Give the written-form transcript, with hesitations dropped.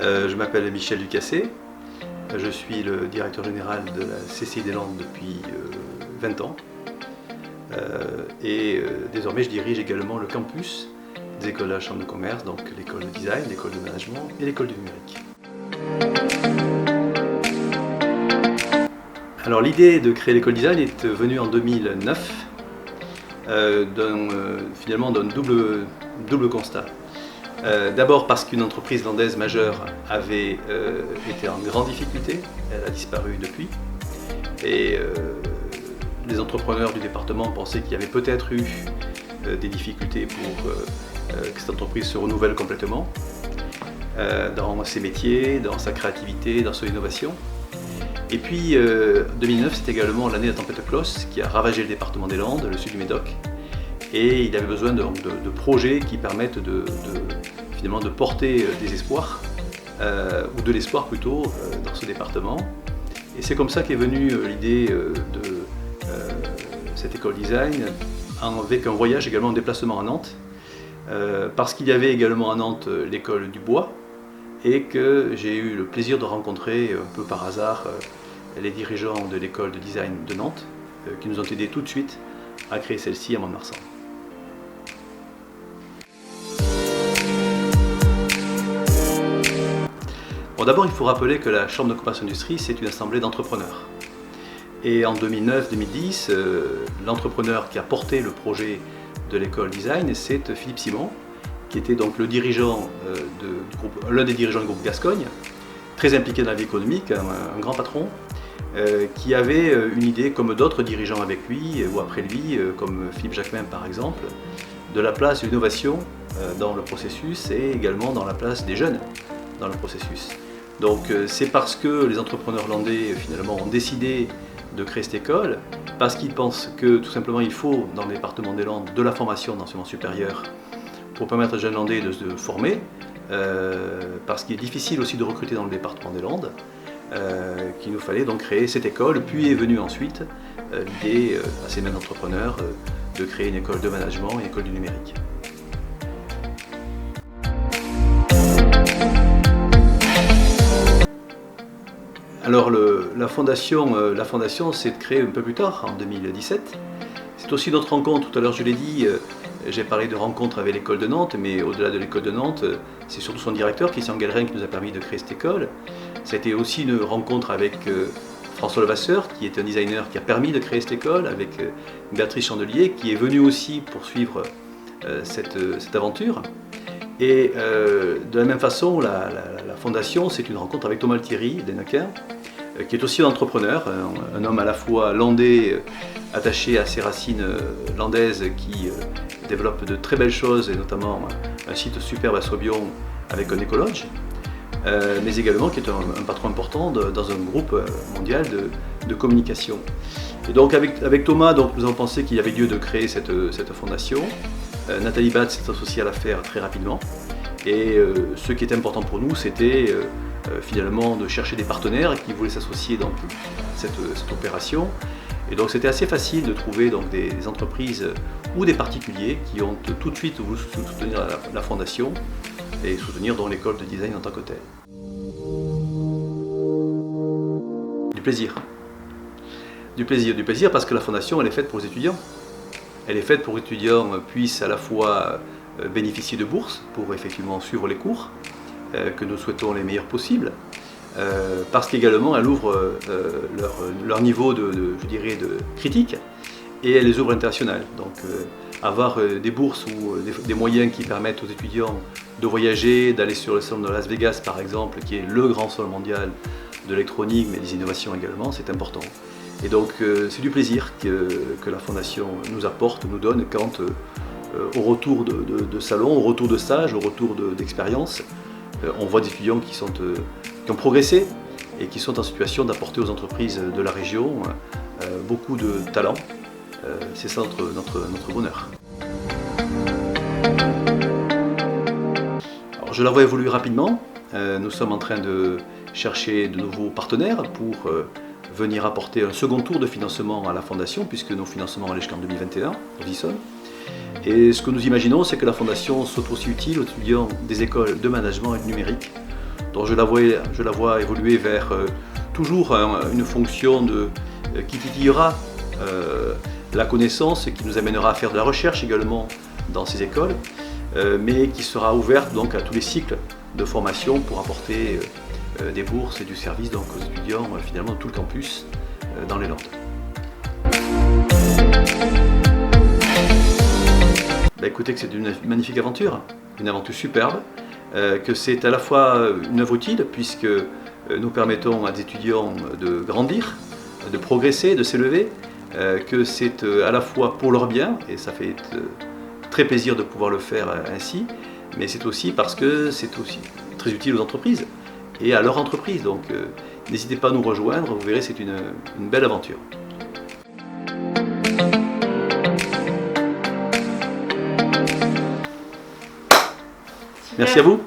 Je m'appelle Michel Ducassé, je suis le directeur général de la CCI des Landes depuis 20 ans désormais je dirige également le campus des écoles de la Chambre de commerce, donc l'école de design, l'école de management et l'école du numérique. Alors l'idée de créer l'école design est venue en 2009 finalement d'un double constat. D'abord parce qu'une entreprise landaise majeure avait été en grande difficulté, elle a disparu depuis, et les entrepreneurs du département pensaient qu'il y avait peut-être eu des difficultés pour que cette entreprise se renouvelle complètement dans ses métiers, dans sa créativité, dans son innovation. Et puis 2009, c'est également l'année de la tempête Klaus qui a ravagé le département des Landes, le sud du Médoc, et il avait besoin de projets qui permettent finalement de porter des espoirs, ou de l'espoir plutôt, dans ce département. Et c'est comme ça qu'est venue l'idée de cette école design, avec un voyage également en déplacement à Nantes, parce qu'il y avait également à Nantes l'école du bois, et que j'ai eu le plaisir de rencontrer un peu par hasard les dirigeants de l'école de design de Nantes, qui nous ont aidés tout de suite à créer celle-ci à Mont-de-Marsan. Bon, d'abord, il faut rappeler que la Chambre de commerce et d'industrie, c'est une assemblée d'entrepreneurs. Et en 2009-2010, l'entrepreneur qui a porté le projet de l'école design, c'est Philippe Simon, qui était donc le dirigeant l'un des dirigeants du groupe Gascogne, très impliqué dans la vie économique, un grand patron, qui avait une idée, comme d'autres dirigeants avec lui ou après lui, comme Philippe Jacquemin par exemple, de la place de l'innovation dans le processus et également dans la place des jeunes dans le processus. Donc c'est parce que les entrepreneurs landais finalement ont décidé de créer cette école, parce qu'ils pensent que tout simplement il faut dans le département des Landes de la formation d'enseignement supérieur pour permettre aux jeunes landais de se former, parce qu'il est difficile aussi de recruter dans le département des Landes, qu'il nous fallait donc créer cette école, puis est venue ensuite l'idée à ces mêmes entrepreneurs de créer une école de management et une école du numérique. Alors la fondation s'est créée un peu plus tard, en 2017. C'est aussi notre rencontre, tout à l'heure je l'ai dit, j'ai parlé de rencontre avec l'école de Nantes, mais au-delà de l'école de Nantes, c'est surtout son directeur, Christian Guellerin, qui nous a permis de créer cette école. C'était aussi une rencontre avec François Levasseur, qui est un designer qui a permis de créer cette école, avec Béatrice Chandelier, qui est venue aussi poursuivre cette aventure. Et de la même façon, la fondation, c'est une rencontre avec Thomas Altieri, d'Enaquin, qui est aussi un entrepreneur, un homme à la fois landais, attaché à ses racines landaises, qui développe de très belles choses, et notamment un site superbe à Sobion avec un écologe, mais également qui est un patron important dans un groupe mondial de communication. Et donc avec Thomas, nous avons pensé qu'il y avait lieu de créer cette fondation. Nathalie Batz s'est associée à l'affaire très rapidement, et ce qui était important pour nous, c'était finalement de chercher des partenaires qui voulaient s'associer dans cette opération. Et donc c'était assez facile de trouver donc, des entreprises ou des particuliers qui ont tout de suite voulu soutenir la fondation et soutenir donc l'école de design en tant que telle. Du plaisir. Du plaisir parce que la fondation elle est faite pour les étudiants. Elle est faite pour que les étudiants puissent à la fois bénéficier de bourses pour effectivement suivre les cours, que nous souhaitons les meilleurs possibles, parce qu'également elle ouvre leur niveau de critique, et elle les ouvre internationales. Donc avoir des bourses ou des moyens qui permettent aux étudiants de voyager, d'aller sur le salon de Las Vegas par exemple, qui est le grand salon mondial de l'électronique, mais des innovations également, c'est important. Et donc c'est du plaisir que la Fondation nous apporte, nous donne quand au retour de salon, au retour de stage, au retour d'expérience, on voit des étudiants qui ont progressé et qui sont en situation d'apporter aux entreprises de la région beaucoup de talent. C'est ça notre bonheur. Alors, je la vois évoluer rapidement. Nous sommes en train de chercher de nouveaux partenaires pour venir apporter un second tour de financement à la Fondation, puisque nos financements allaient jusqu'en 2021, nous y sommes. Et ce que nous imaginons, c'est que la Fondation soit aussi utile aux étudiants des écoles de management et de numérique. Donc je la vois évoluer vers toujours une fonction qui titillera la connaissance, qui nous amènera à faire de la recherche également dans ces écoles, mais qui sera ouverte donc à tous les cycles de formation pour apporter des bourses et du service donc aux étudiants finalement de tout le campus dans les Landes. Écoutez que c'est une magnifique aventure, une aventure superbe, que c'est à la fois une œuvre utile puisque nous permettons à des étudiants de grandir, de progresser, de s'élever, que c'est à la fois pour leur bien, et ça fait très plaisir de pouvoir le faire ainsi, mais c'est aussi parce que c'est aussi très utile aux entreprises et à leur entreprise. Donc n'hésitez pas à nous rejoindre, vous verrez c'est une belle aventure. Merci à vous.